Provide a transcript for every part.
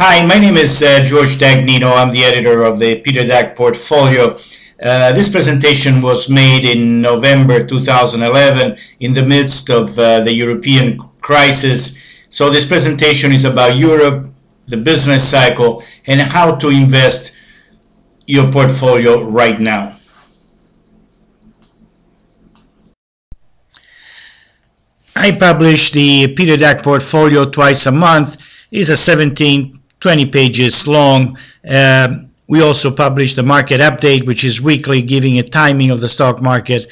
Hi, my name is George Dagnino. I'm the editor of the Peter Dag portfolio. This presentation was made in November 2011 in the midst of the European crisis. So this presentation is about Europe, the business cycle, and how to invest your portfolio right now. I publish the Peter Dag portfolio twice a month. It's a 20 pages long. We also publish the market update, which is weekly, giving a timing of the stock market.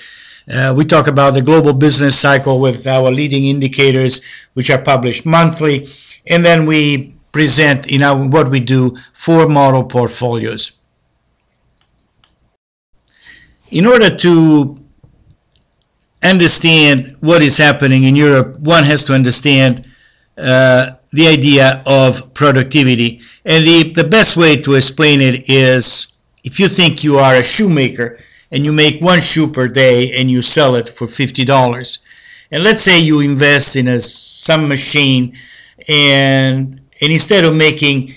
We talk about the global business cycle with our leading indicators, which are published monthly. And then we present what we do for model portfolios. In order to understand what is happening in Europe, one has to understand the idea of productivity. And the best way to explain it is, if you think you are a shoemaker and you make one shoe per day and you sell it for $50, and let's say you invest in some machine, and instead of making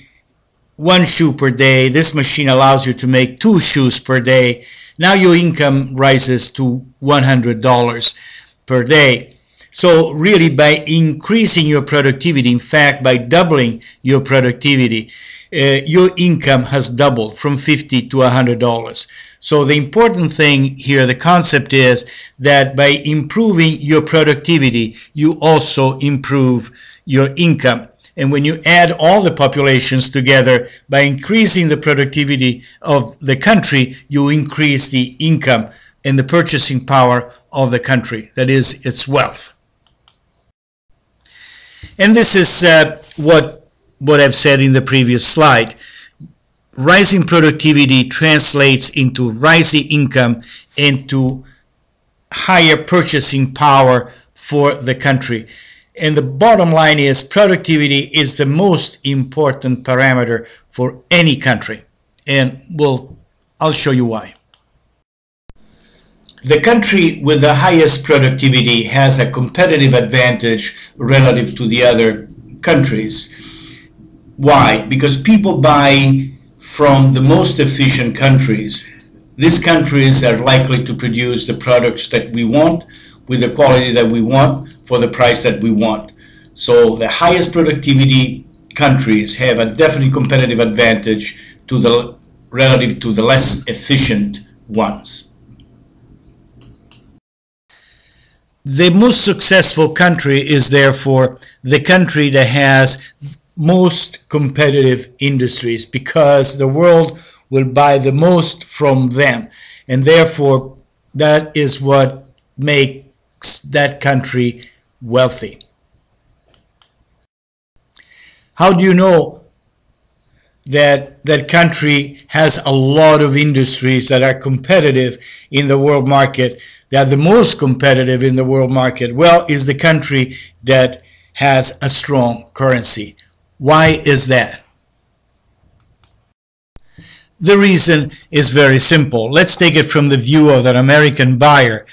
one shoe per day, this machine allows you to make 2 shoes per day. Now your income rises to $100 per day. So really, by increasing your productivity, in fact, by doubling your productivity, your income has doubled from $50 to $100. So the important thing here, the concept is that by improving your productivity, you also improve your income. And when you add all the populations together, by increasing the productivity of the country, you increase the income and the purchasing power of the country, that is, its wealth. And this is what I've said in the previous slide. Rising productivity translates into rising income and to higher purchasing power for the country. And the bottom line is, productivity is the most important parameter for any country. And I'll show you why. The country with the highest productivity has a competitive advantage relative to the other countries. Why? Because people buy from the most efficient countries. These countries are likely to produce the products that we want, with the quality that we want, for the price that we want. So the highest productivity countries have a definite competitive advantage relative to the less efficient ones. The most successful country is therefore the country that has most competitive industries, because the world will buy the most from them, and therefore that is what makes that country wealthy. How do you know that that country has a lot of industries that are competitive in the world market? They are the most competitive in the world market. Well, is the country that has a strong currency. Why is that? The reason is very simple. Let's take it from the view of an American buyer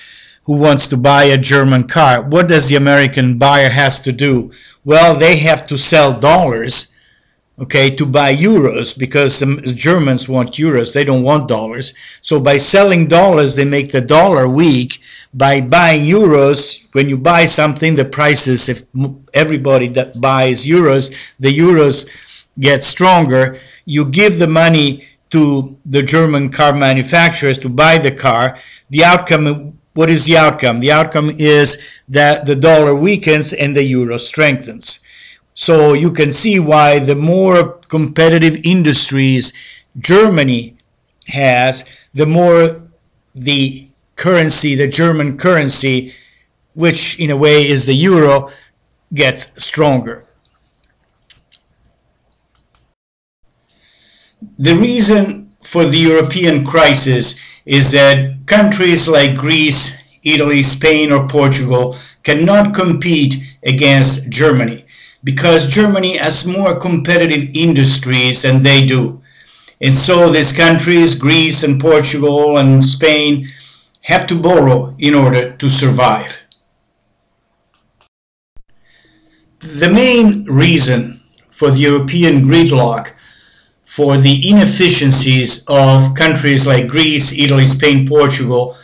who wants to buy a German car. What does the American buyer has to do? Well, they have to sell dollars, okay, to buy euros, because the Germans want euros. They don't want dollars. So by selling dollars, they make the dollar weak. By buying euros, when you buy something, the prices, if everybody that buys euros, the euros get stronger. You give the money to the German car manufacturers to buy the car. The outcome, what is the outcome? The outcome is that the dollar weakens and the euro strengthens. So you can see why the more competitive industries Germany has, the more the currency, the German currency, which in a way is the euro, gets stronger. The reason for the European crisis is that countries like Greece, Italy, Spain, or Portugal cannot compete against Germany, because Germany has more competitive industries than they do. And so these countries, Greece and Portugal and Spain, have to borrow in order to survive. The main reason for the European gridlock, for the inefficiencies of countries like Greece, Italy, Spain, Portugal,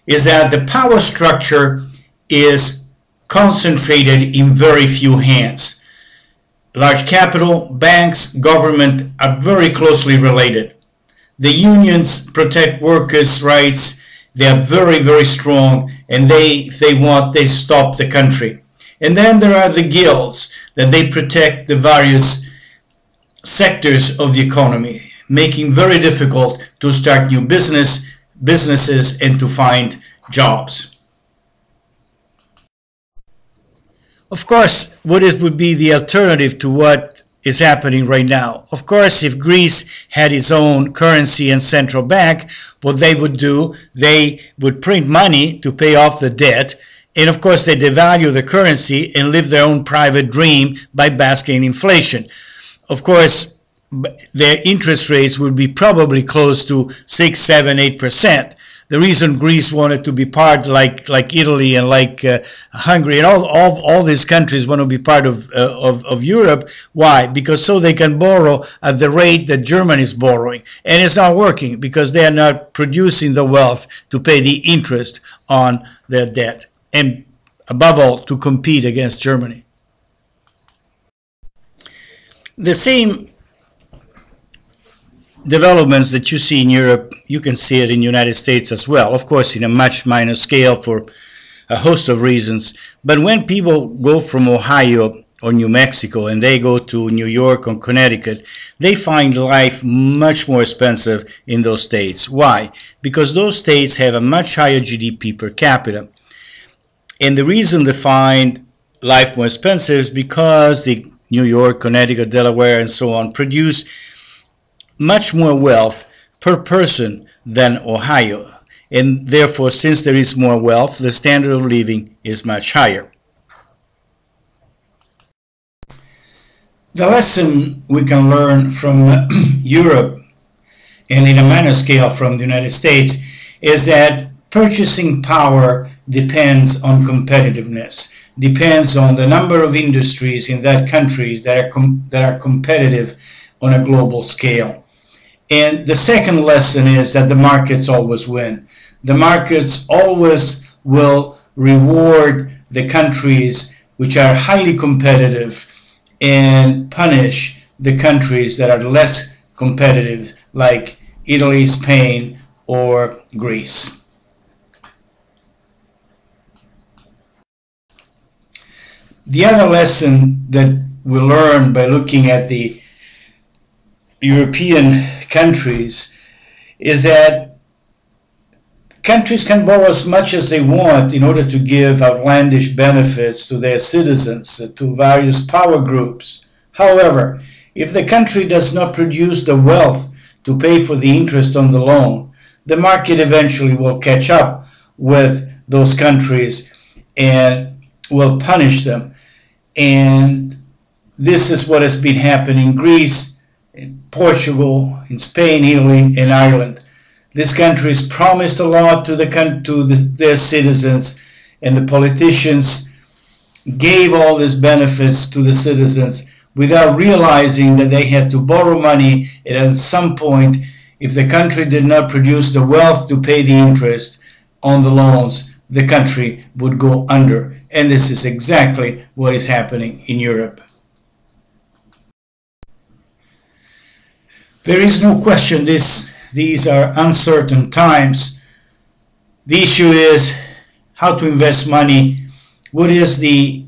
is that the power structure is concentrated in very few hands. Large capital, banks, government are very closely related. The unions protect workers' rights. They are very, very strong, and if they want, they stop the country. And then there are the guilds, that they protect the various sectors of the economy, making very difficult to start new businesses and to find jobs. Of course, what would be the alternative to what is happening right now? Of course, if Greece had its own currency and central bank, what they would do, they would print money to pay off the debt, and of course they devalue the currency and live their own private dream by basking in inflation. Of course, their interest rates would be probably close to 6, 7, 8%. The reason Greece wanted to be part, like Italy and like Hungary and all these countries want to be part of Europe. Why? Because so they can borrow at the rate that Germany is borrowing. And it's not working because they are not producing the wealth to pay the interest on their debt. And above all, to compete against Germany. The same developments that you see in Europe, you can see it in the United States as well. Of course, in a much minor scale for a host of reasons. But when people go from Ohio or New Mexico and they go to New York or Connecticut, they find life much more expensive in those states. Why? Because those states have a much higher GDP per capita. And the reason they find life more expensive is because the New York, Connecticut, Delaware, and so on produce much more wealth per person than Ohio. And therefore, since there is more wealth, the standard of living is much higher. The lesson we can learn from Europe, and in a minor scale from the United States, is that purchasing power depends on competitiveness, depends on the number of industries in that countries that are competitive on a global scale. And the second lesson is that the markets always win. The markets always will reward the countries which are highly competitive and punish the countries that are less competitive, like Italy, Spain, or Greece. The other lesson that we learn by looking at the European countries is that countries can borrow as much as they want in order to give outlandish benefits to their citizens, to various power groups. However, if the country does not produce the wealth to pay for the interest on the loan, the market eventually will catch up with those countries and will punish them. And this is what has been happening in Greece, in Portugal, in Spain, Italy, and Ireland. These countries promised a lot to their citizens, and the politicians gave all these benefits to the citizens without realizing that they had to borrow money, and at some point, if the country did not produce the wealth to pay the interest on the loans, the country would go under. And this is exactly what is happening in Europe. There is no question these are uncertain times. The issue is how to invest money. What is a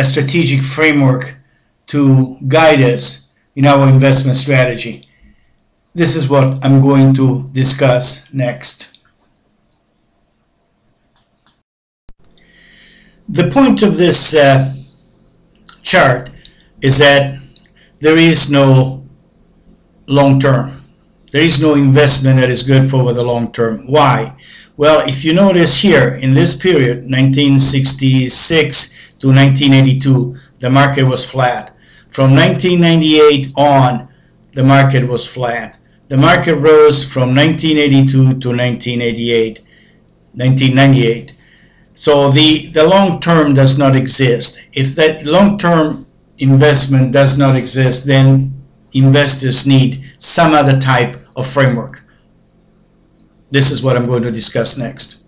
strategic framework to guide us in our investment strategy? This is what I'm going to discuss next. The point of this chart is that there is no long term. There is no investment that is good for the long term. Why? Well, if you notice here, in this period, 1966 to 1982, the market was flat. From 1998 on, the market was flat. The market rose from 1982 to 1998. So the long term does not exist. If that long term investment does not exist, then investors need some other type of framework. This is what I'm going to discuss next.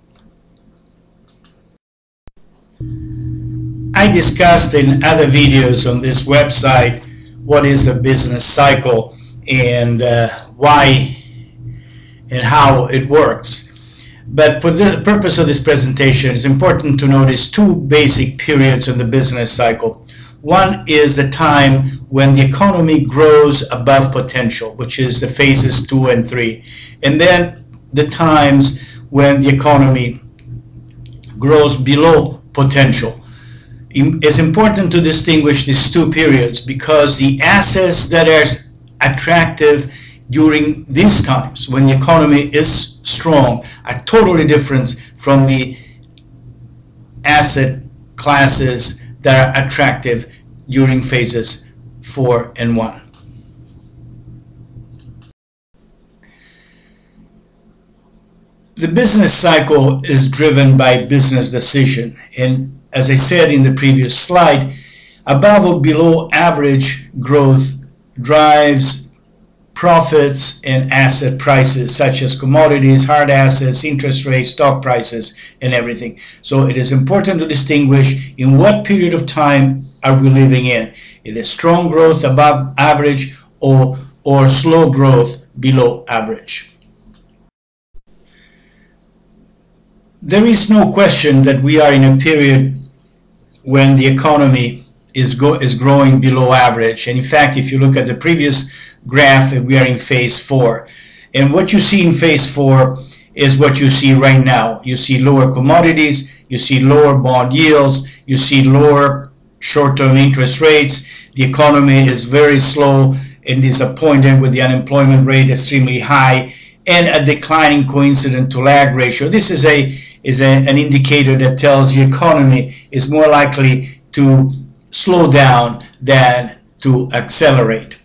I discussed in other videos on this website what is the business cycle and why and how it works. But for the purpose of this presentation, it's important to notice two basic periods in the business cycle. One is the time when the economy grows above potential, which is the phases 2 and 3. And then the times when the economy grows below potential. It's important to distinguish these two periods because the assets that are attractive during these times when the economy is strong are totally different from the asset classes that are attractive during phases 4 and 1. The business cycle is driven by business decision, and as I said in the previous slide, above or below average growth drives profits and asset prices such as commodities, hard assets, interest rates, stock prices, and everything. So it is important to distinguish in what period of time are we living in. Is it strong growth above average or slow growth below average? There is no question that we are in a period when the economy is growing below average. And in fact, if you look at the previous graph, we are in phase 4. And what you see in phase 4 is what you see right now. You see lower commodities, you see lower bond yields, you see lower short-term interest rates. The economy is very slow and disappointed with the unemployment rate extremely high and a declining coincident to lag ratio. This is an indicator that tells the economy is more likely to slow down than to accelerate.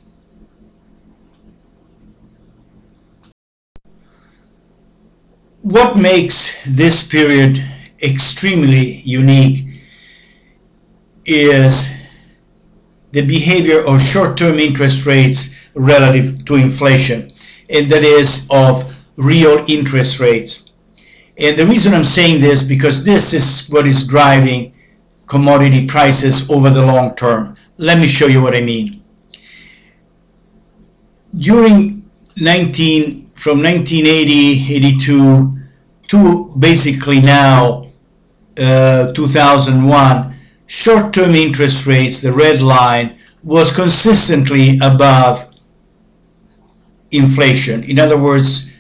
What makes this period extremely unique is the behavior of short-term interest rates relative to inflation, and that is of real interest rates. And the reason I'm saying this because this is what is driving commodity prices over the long term. Let me show you what I mean. From 1980, 82 to basically now 2001, short-term interest rates, the red line, was consistently above inflation. In other words,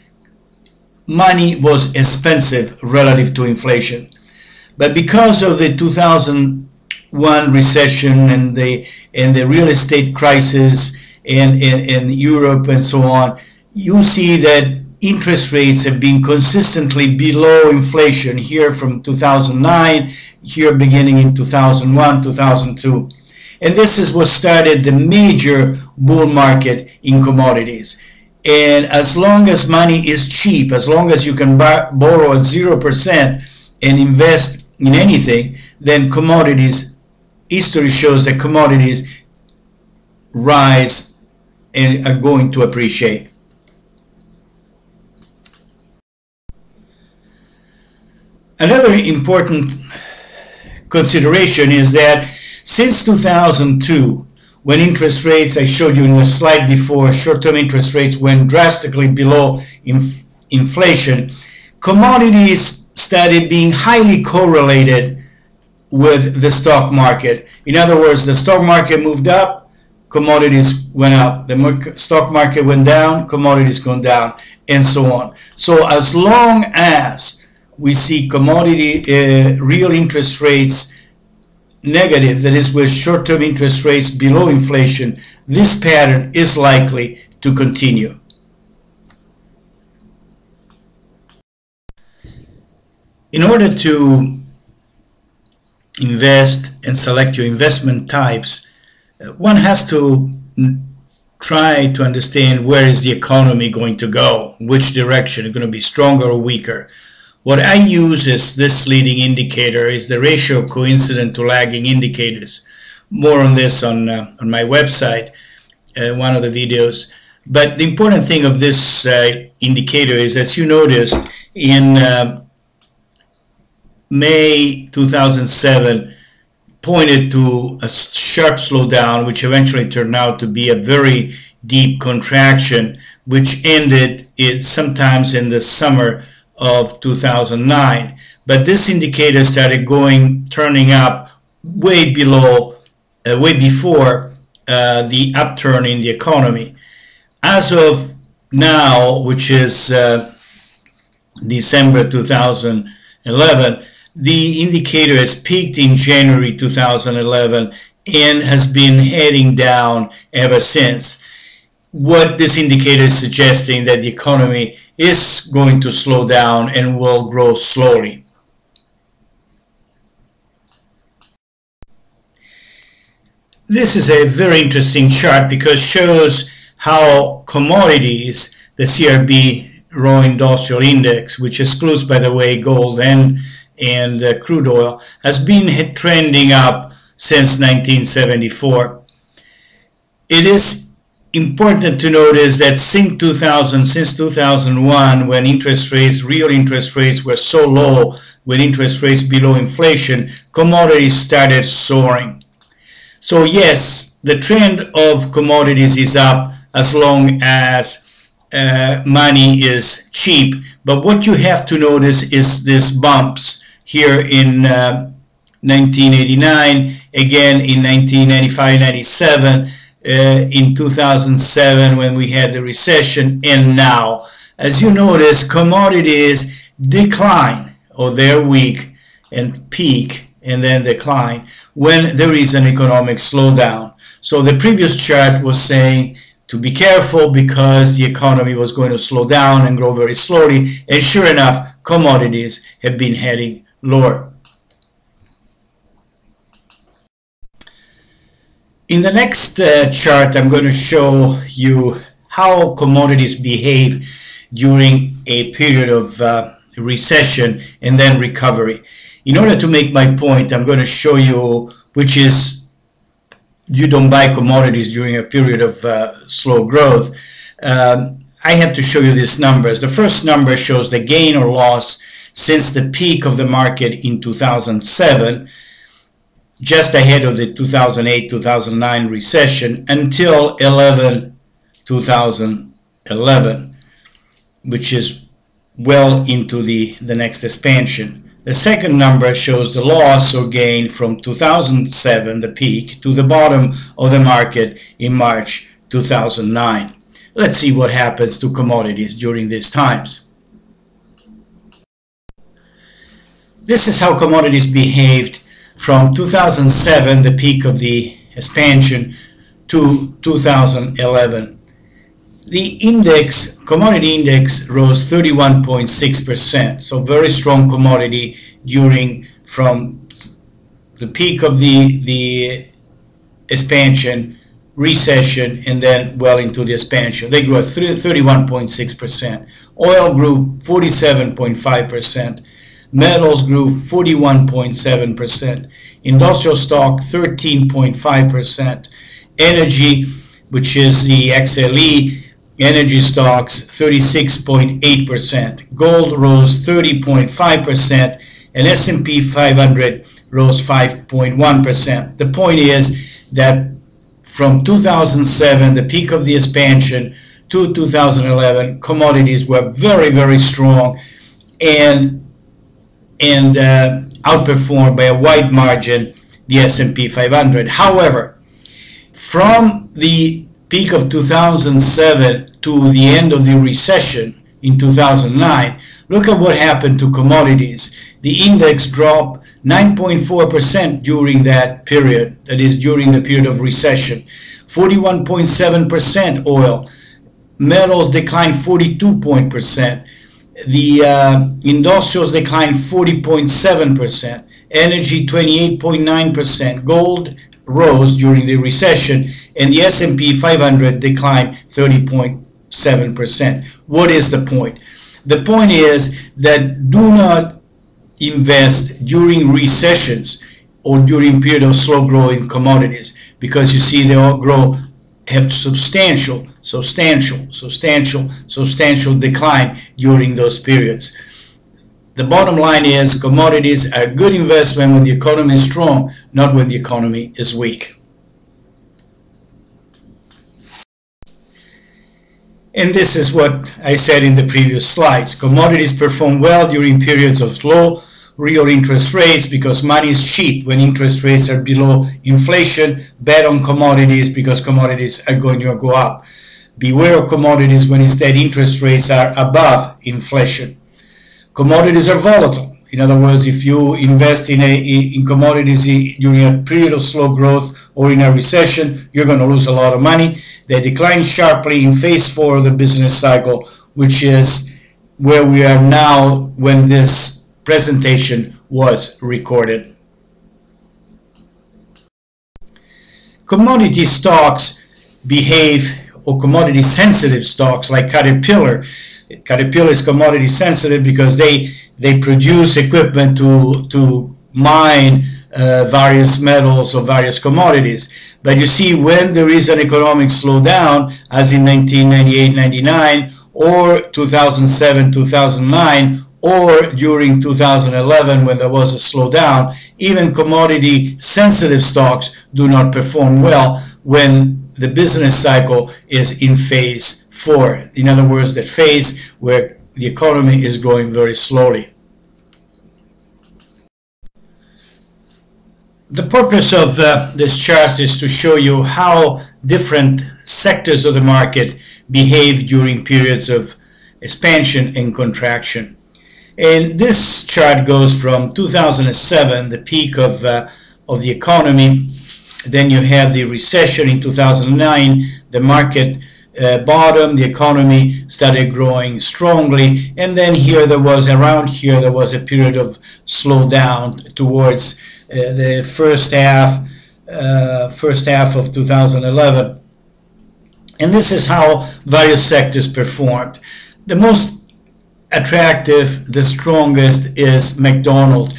money was expensive relative to inflation. But because of the 2001 recession and the real estate crisis in Europe and so on, you see that interest rates have been consistently below inflation here from 2009, here beginning in 2001, 2002. And this is what started the major bull market in commodities. And as long as money is cheap, as long as you can borrow at 0% and invest in anything, then commodities, history shows that commodities rise and are going to appreciate. Another important consideration is that since 2002, when interest rates, I showed you in the slide before, short-term interest rates went drastically below inflation, commodities started being highly correlated with the stock market. In other words, the stock market moved up, commodities went up. The stock market went down, commodities gone down, and so on. So as long as we see commodity real interest rates negative, that is with short-term interest rates below inflation, this pattern is likely to continue. In order to invest and select your investment types, one has to try to understand where is the economy going to go, which direction, it's going to be stronger or weaker. What I use as this leading indicator is the ratio of coincident to lagging indicators. more on this on my website, one of the videos. But the important thing of this indicator is, as you noticed, in May 2007, pointed to a sharp slowdown, which eventually turned out to be a very deep contraction, which ended sometimes in the summer of 2009. But this indicator started turning up way before the upturn in the economy. As of now, which is December 2011, the indicator has peaked in January 2011 and has been heading down ever since. What this indicator is suggesting that the economy is going to slow down and will grow slowly. This is a very interesting chart because it shows how commodities, the CRB Raw Industrial Index, which excludes, by the way, gold and crude oil, has been trending up since 1974. It is important to notice that since 2001, when real interest rates were so low, with interest rates below inflation, commodities started soaring. So yes, the trend of commodities is up as long as money is cheap. But what you have to notice is these bumps here in 1989, again in 1995-97, in 2007 when we had the recession, and now. As you notice, commodities decline, or they're weak and peak and then decline when there is an economic slowdown. So the previous chart was saying to be careful because the economy was going to slow down and grow very slowly, and sure enough, commodities have been heading lower. In the next chart, I'm going to show you how commodities behave during a period of recession and then recovery. In order to make my point, I'm going to show you, which is, you don't buy commodities during a period of slow growth. I have to show you these numbers. The first number shows the gain or loss since the peak of the market in 2007, just ahead of the 2008-2009 recession, until 2011, which is well into the next expansion. The second number shows the loss or gain from 2007, the peak, to the bottom of the market in March 2009. Let's see what happens to commodities during these times. This is how commodities behaved from 2007, the peak of the expansion, to 2011. The index, commodity index, rose 31.6%, so very strong commodity from the peak of the expansion, recession, and then well into the expansion. They grew at 31.6%. Oil grew 47.5%. Metals grew 41.7%. Industrial stock 13.5%. Energy, which is the XLE, energy stocks 36.8%. Gold rose 30.5%, and S&P 500 rose 5.1%. The point is that from 2007, the peak of the expansion, to 2011, commodities were very, very strong and outperformed by a wide margin the S&P 500. However, from the peak of 2007 to the end of the recession in 2009, look at what happened to commodities. The index dropped 9.4% during that period, that is during the period of recession. 41.7% oil. Metals declined 42%. The industrials declined 40.7%. Energy 28.9%. Gold rose during the recession, and the S&P 500 declined 30.7%. What is the point? The point is that do not invest during recessions or during period of slow growth in commodities, because you see they all have substantial decline during those periods. The bottom line is commodities are a good investment when the economy is strong, not when the economy is weak. And this is what I said in the previous slides. Commodities perform well during periods of low real interest rates because money is cheap when interest rates are below inflation. Bet on commodities because commodities are going to go up. Beware of commodities when instead interest rates are above inflation. Commodities are volatile. In other words, if you invest in commodities during a period of slow growth or in a recession, you're going to lose a lot of money. They decline sharply in phase 4 of the business cycle, which is where we are now when this presentation was recorded. Commodity stocks behave, or commodity sensitive stocks like Caterpillar. Caterpillar is commodity sensitive because they produce equipment to mine various metals or various commodities. But you see, when there is an economic slowdown, as in 1998-99 or 2007-2009, or during 2011 when there was a slowdown, even commodity sensitive stocks do not perform well when the business cycle is in phase 4. In other words, the phase where the economy is growing very slowly. The purpose of this chart is to show you how different sectors of the market behave during periods of expansion and contraction. And this chart goes from 2007, the peak of the economy. Then you have the recession in 2009, the market bottom, the economy started growing strongly, and then around here there was a period of slowdown towards the first half of 2011. And this is how various sectors performed. The most attractive, the strongest, is McDonald's.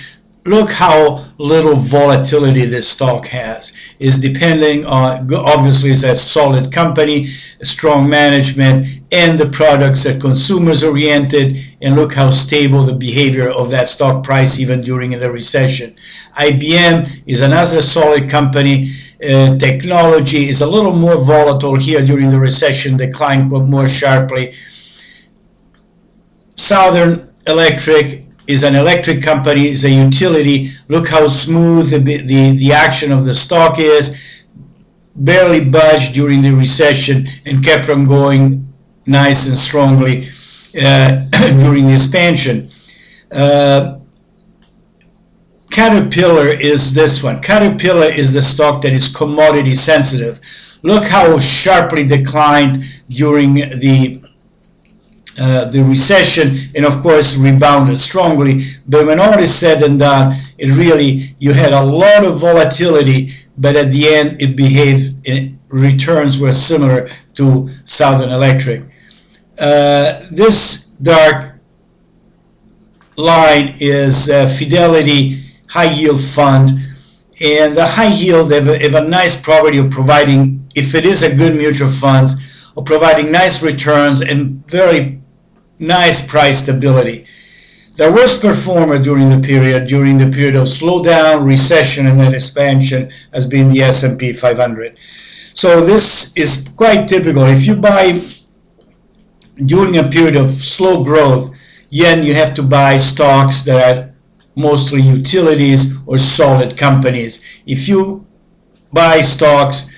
Look how little volatility this stock has. Is depending on, obviously it's a solid company, strong management, and the products are consumers oriented, and look how stable the behavior of that stock price even during the recession. IBM is another solid company. Technology is a little more volatile here during the recession, declined more sharply. Southern Electric is an electric company, is a utility. Look how smooth the action of the stock is. Barely budged during the recession and kept on going nice and strongly during the expansion. Caterpillar is this one. Caterpillar is the stock that is commodity sensitive. Look how sharply declined during the recession, and of course rebounded strongly. But when all is said and done, you had a lot of volatility, but at the end it behaved, returns were similar to Southern Electric. This dark line is Fidelity high yield fund, and the high yield have a nice property of providing, if it is a good mutual funds, of providing nice returns and very nice price stability. The worst performer during the period of slowdown, recession, and then expansion has been the S&P 500. So this is quite typical. If you buy during a period of slow growth, then you have to buy stocks that are mostly utilities or solid companies. If you buy stocks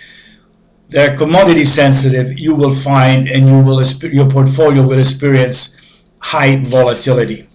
that are commodity sensitive, you will find, and your portfolio will experience high volatility.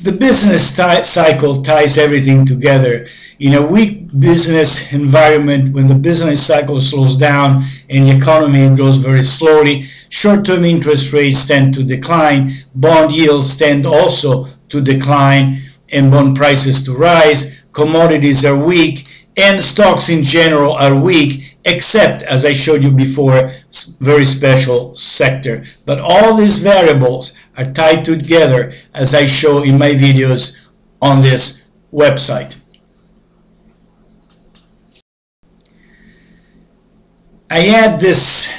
The business cycle ties everything together. In a weak business environment, when the business cycle slows down and the economy grows very slowly, short-term interest rates tend to decline, bond yields tend also to decline, and bond prices to rise, commodities are weak, and stocks in general are weak, except, as I showed you before, very special sector. But all these variables are tied together, as I show in my videos on this website. I add this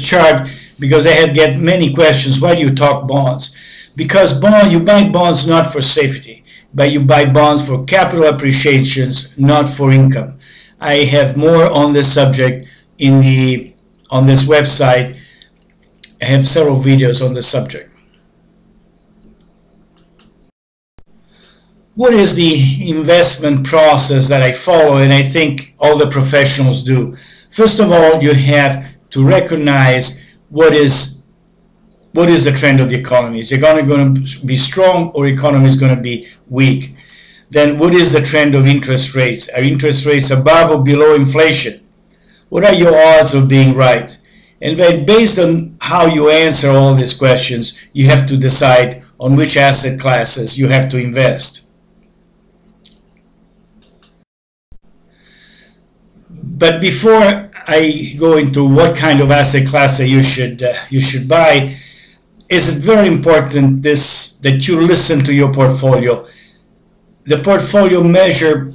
chart because I had get many questions. Why do you talk bonds? Because you buy bonds not for safety, but you buy bonds for capital appreciations, not for income. I have more on this subject on this website. I have several videos on the subject. What is the investment process that I follow, and I think all the professionals do? First of all, you have to recognize what is the trend of the economy. Is it going to be strong, or economy is going to be weak? Then what is the trend of interest rates? Are interest rates above or below inflation? What are your odds of being right? And then based on how you answer all these questions, you have to decide on which asset classes you have to invest. But before I go into what kind of asset class you should buy, it's very important that you listen to your portfolio. The portfolio measure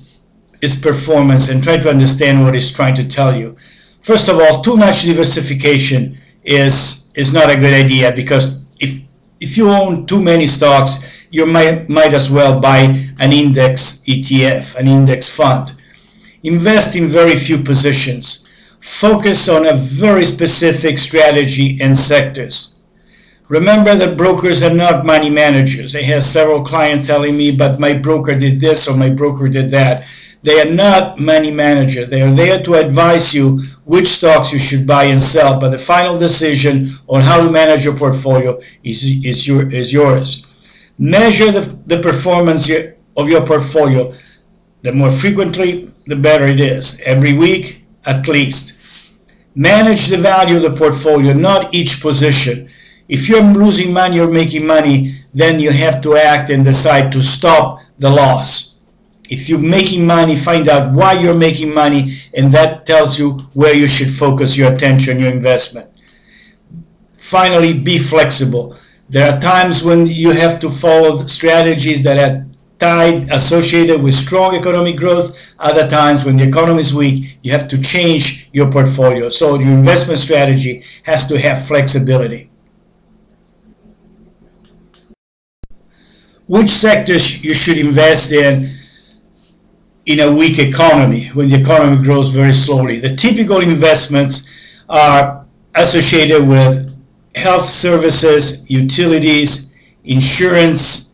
its performance and try to understand what it's trying to tell you. First of all, too much diversification is not a good idea, because if you own too many stocks, you might as well buy an index ETF, an index fund. Invest in very few positions. Focus on a very specific strategy and sectors. Remember that brokers are not money managers. I have several clients telling me, but my broker did this or my broker did that. They are not money managers. They are there to advise you which stocks you should buy and sell, but the final decision on how to manage your portfolio is yours. Measure the performance of your portfolio. The more frequently, the better it is. Every week, at least. Manage the value of the portfolio, not each position. If you're losing money or making money, then you have to act and decide to stop the loss. If you're making money, find out why you're making money, and that tells you where you should focus your attention, your investment. Finally, be flexible. There are times when you have to follow strategies that are associated with strong economic growth. Other times when the economy is weak, you have to change your portfolio. So your investment strategy has to have flexibility. Which sectors you should invest in a weak economy, when the economy grows very slowly? The typical investments are associated with health services, utilities, insurance,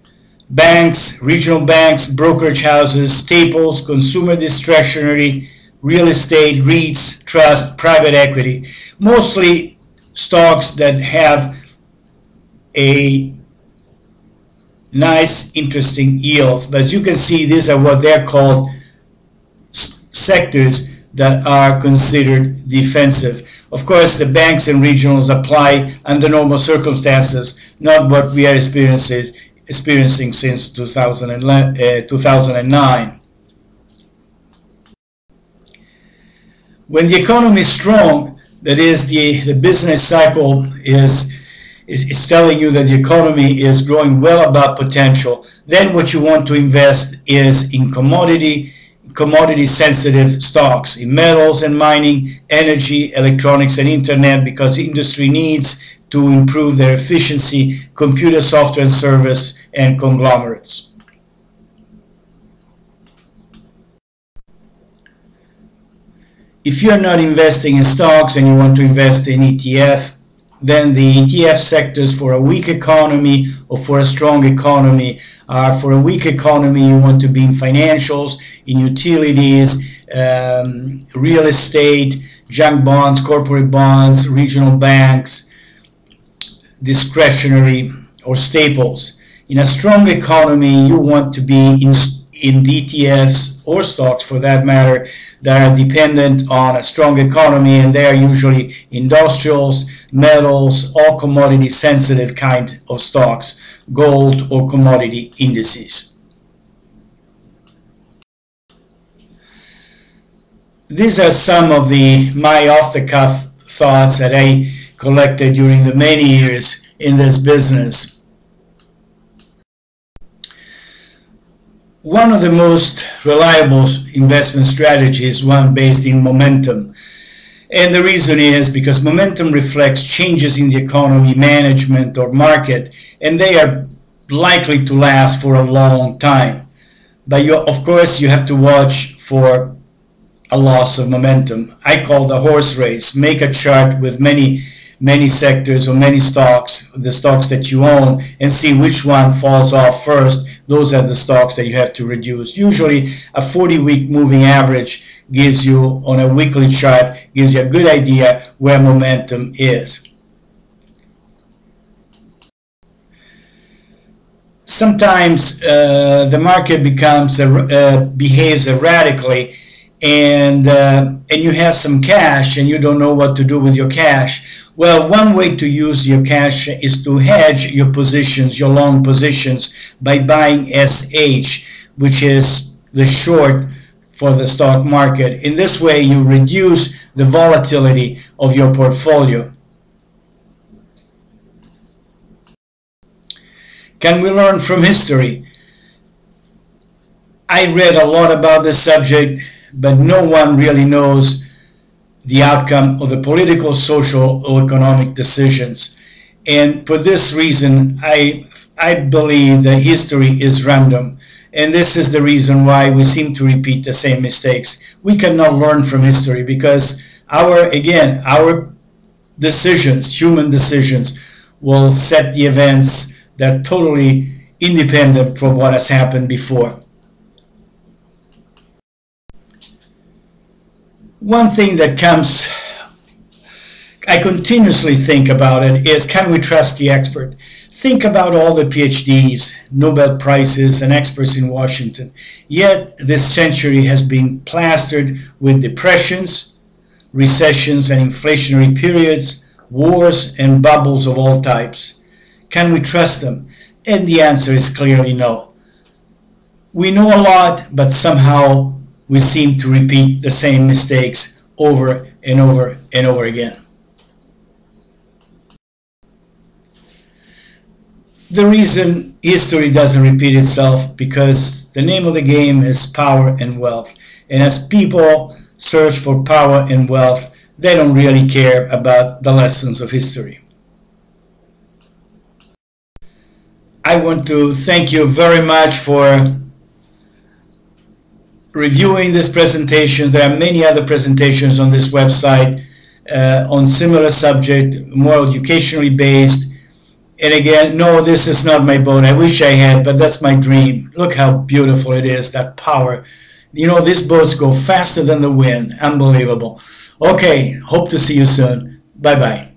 banks, regional banks, brokerage houses, staples, consumer discretionary, real estate, REITs, trust, private equity. Mostly stocks that have a nice, interesting yields. But as you can see, these are what they're called sectors that are considered defensive. Of course, the banks and regionals apply under normal circumstances, not what we are experiencing since 2009. When the economy is strong, that is, the business cycle is telling you that the economy is growing well above potential, then what you want to invest is in commodity sensitive stocks, in metals and mining, energy, electronics and internet, because the industry needs to improve their efficiency, computer software and service, and conglomerates. If you're not investing in stocks and you want to invest in ETF, then the ETF sectors for a weak economy or for a strong economy are: for a weak economy, you want to be in financials, in utilities, real estate, junk bonds, corporate bonds, regional banks, discretionary, or staples. In a strong economy, you want to be in ETFs or stocks, for that matter, that are dependent on a strong economy, and they are usually industrials, metals, all commodity sensitive kind of stocks, gold or commodity indices. These are some of my off-the-cuff thoughts that I collected during the many years in this business. One of the most reliable investment strategies is one based in momentum. And the reason is because momentum reflects changes in the economy, management, or market, and they are likely to last for a long time. But of course, you have to watch for a loss of momentum. I call the horse race. Make a chart with many sectors or many stocks, the stocks that you own, and see which one falls off first. Those are the stocks that you have to reduce. Usually a 40-week moving average gives you, on a weekly chart, gives you a good idea where momentum is. Sometimes the market behaves erratically, and you have some cash and you don't know what to do with your cash. Well, one way to use your cash is to hedge your positions, your long positions, by buying SH, which is the short for the stock market. In this way, you reduce the volatility of your portfolio. Can we learn from history? I read a lot about this subject, but no one really knows the outcome of the political, social, or economic decisions. And for this reason, I believe that history is random. And this is the reason why we seem to repeat the same mistakes. We cannot learn from history because our decisions, human decisions, will set the events that are totally independent from what has happened before. One thing that I continuously think about it is, can we trust the expert? Think about all the PhDs, Nobel Prizes, and experts in Washington. Yet this century has been plastered with depressions, recessions, and inflationary periods, wars, and bubbles of all types. Can we trust them? And the answer is clearly no. We know a lot, but somehow we seem to repeat the same mistakes over and over and over again. The reason history doesn't repeat itself because the name of the game is power and wealth. And as people search for power and wealth, they don't really care about the lessons of history. I want to thank you very much for reviewing this presentation. There are many other presentations on this website on similar subject, more educationally based. And again, no, this is not my boat. I wish I had, but that's my dream. Look how beautiful it is, that power. You know, these boats go faster than the wind. Unbelievable. Okay, hope to see you soon. Bye-bye.